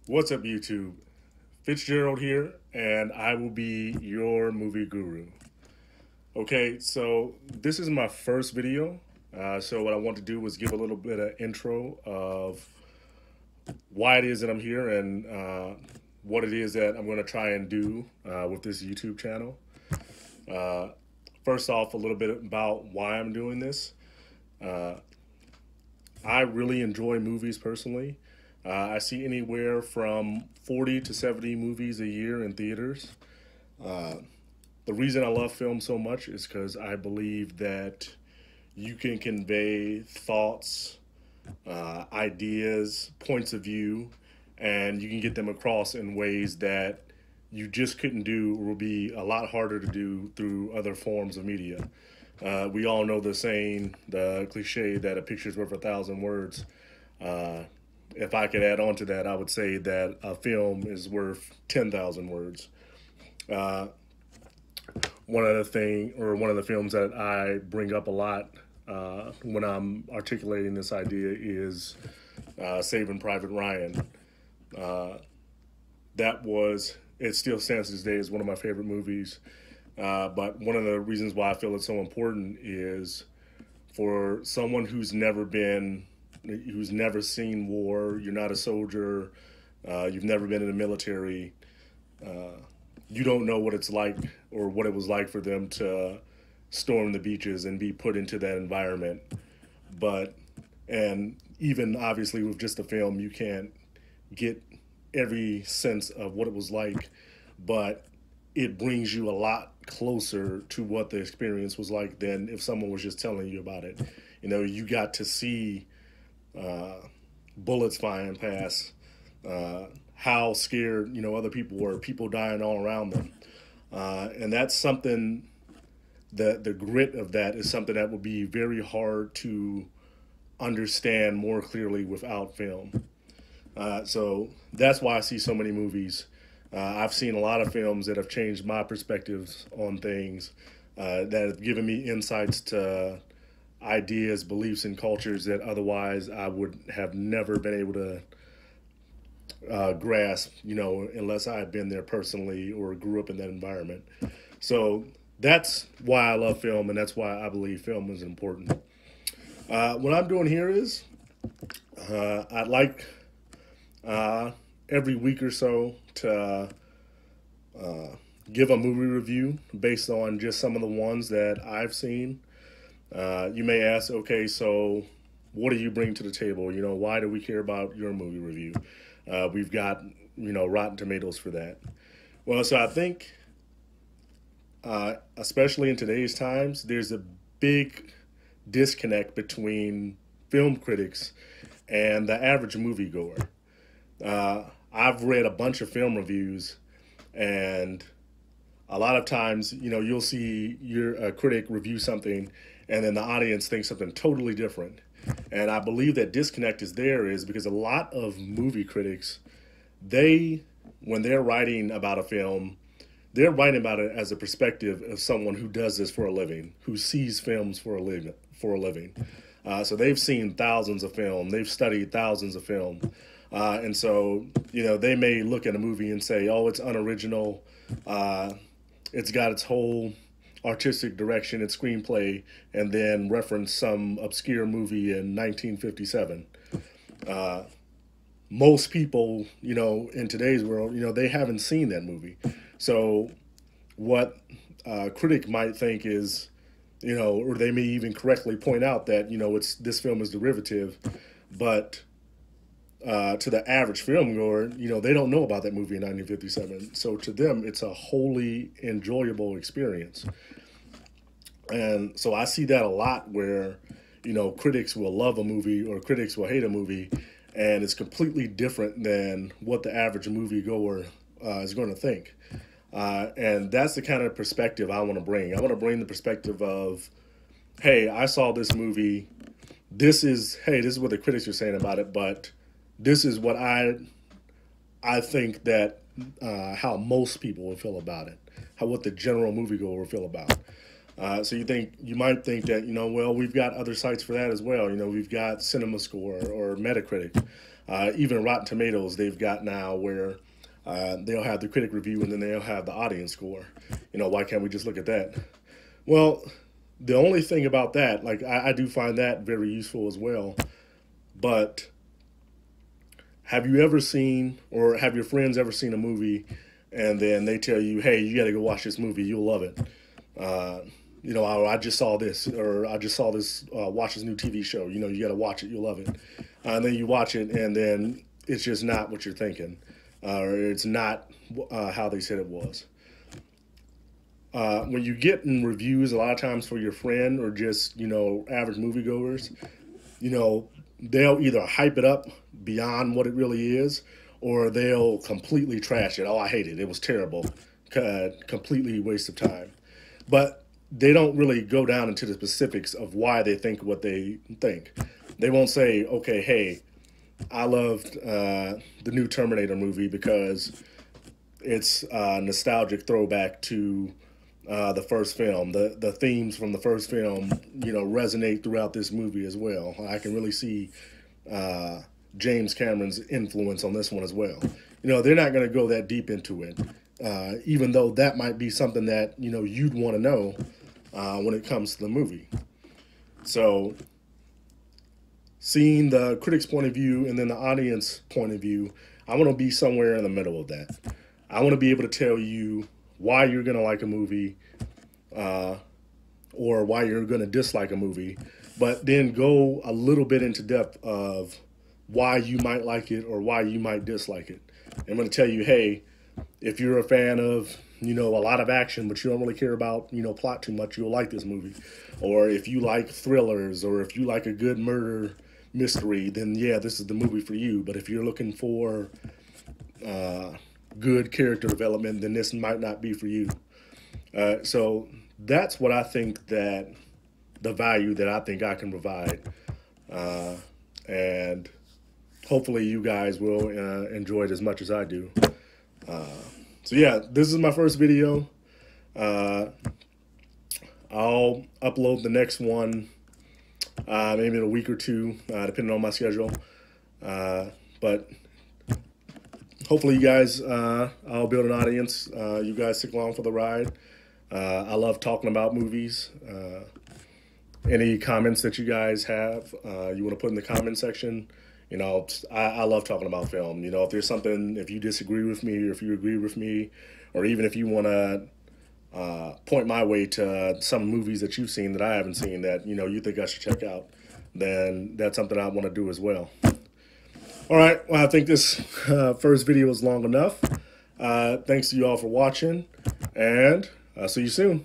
What's up, YouTube? Fitzgerald here, and I will be your movie guru. Okay, so this is my first video. So what I want to do was give a little bit of intro of why it is that I'm here and what it is that I'm going to try and do with this YouTube channel. Uh, First off, a little bit about why I'm doing this. Uh, I really enjoy movies personally. I see anywhere from 40 to 70 movies a year in theaters. Uh, the reason I love film so much is because I believe that you can convey thoughts, ideas, points of view, and you can get them across in ways that you just couldn't do or will be a lot harder to do through other forms of media. We all know the saying, the cliche that a picture's worth a thousand words. Uh, if I could add on to that, I would say that a film is worth 10,000 words. Uh, one of the films that I bring up a lot when I'm articulating this idea is Saving Private Ryan. Uh, it still stands to this day as one of my favorite movies. But one of the reasons why I feel it's so important is for someone who's never seen war, you're not a soldier, you've never been in the military, you don't know what it's like or what it was like for them to storm the beaches and be put into that environment. But, and even obviously with just a film, you can't get every sense of what it was like, but it brings you a lot closer to what the experience was like than if someone was just telling you about it. You know, you got to see uh, bullets flying past, how scared, other people were, people dying all around them. And that's something that the grit of that is something that would be very hard to understand more clearly without film. So that's why I see so many movies. I've seen a lot of films that have changed my perspectives on things, that have given me insights to ideas, beliefs, and cultures that otherwise I would have never been able to grasp, unless I had been there personally or grew up in that environment. So that's why I love film, and that's why I believe film is important. What I'm doing here is I'd like uh, every week or so to give a movie review based on just some of the ones that I've seen. You may ask, okay, so what do you bring to the table? Why do we care about your movie review? We've got, Rotten Tomatoes for that. Well, so I think, especially in today's times, there's a big disconnect between film critics and the average moviegoer. I've read a bunch of film reviews, and a lot of times, you'll see a critic review something, and then the audience thinks something totally different. And I believe that disconnect is because a lot of movie critics, when they're writing about a film, they're writing about it as a perspective of someone who does this for a living, who sees films for a living. So they've seen thousands of film, they've studied thousands of film. And so, they may look at a movie and say, oh, it's unoriginal. It's got its whole artistic direction, its screenplay, and then reference some obscure movie in 1957. Most people, in today's world, they haven't seen that movie. So what a critic might think is, or they may even correctly point out that, this film is derivative, but to the average film goer, they don't know about that movie in 1957. So to them, it's a wholly enjoyable experience. And so I see that a lot where, critics will love a movie or critics will hate a movie, and it's completely different than what the average moviegoer is going to think. And that's the kind of perspective I want to bring. I want to bring the perspective of, hey, I saw this movie. This is what the critics are saying about it, but this is what I think that how most people would feel about it, what the general moviegoer would feel about. So you might think that, well, we've got other sites for that as well. We've got CinemaScore or Metacritic, even Rotten Tomatoes. They've got now where they'll have the critic review and then they'll have the audience score. Why can't we just look at that? Well, the only thing about that, like I do find that very useful as well. But have you ever seen, or have your friends ever seen a movie and then they tell you, hey, you got to go watch this movie, you'll love it. I just saw this, or I just saw this, watch this new TV show. You got to watch it, you'll love it. And then you watch it, and then it's just not what you're thinking, or it's not how they said it was. When you get in reviews, a lot of times for your friend or just, average moviegoers, they'll either hype it up beyond what it really is, or they'll completely trash it. Oh, I hate it. It was terrible. Completely waste of time. But they don't really go down into the specifics of why they think what they think. They won't say, okay, hey, I loved the new Terminator movie because it's a nostalgic throwback to the first film. The themes from the first film, resonate throughout this movie as well. I can really see James Cameron's influence on this one as well. They're not going to go that deep into it, even though that might be something that, you'd want to know when it comes to the movie. So seeing the critic's point of view and then the audience point of view, I want to be somewhere in the middle of that. I want to be able to tell you why you're going to like a movie or why you're going to dislike a movie, but then go a little bit into depth of why you might like it or why you might dislike it. I'm going to tell you, hey, if you're a fan of, a lot of action, but you don't really care about, plot too much, you'll like this movie. Or if you like thrillers, or if you like a good murder mystery, then yeah, this is the movie for you. But if you're looking for good character development, then this might not be for you. So that's what I think that the value that I think I can provide. And hopefully you guys will enjoy it as much as I do. So yeah, this is my first video. I'll upload the next one maybe in a week or two, depending on my schedule. But hopefully you guys, I'll build an audience. You guys stick along for the ride. I love talking about movies. Any comments that you guys have, you want to put in the comment section. I love talking about film. If there's something, if you disagree with me or if you agree with me, or even if you want to point my way to some movies that you've seen that I haven't seen that, you think I should check out, then that's something I want to do as well. All right. Well, I think this first video is long enough. Thanks to you all for watching, and I'll see you soon.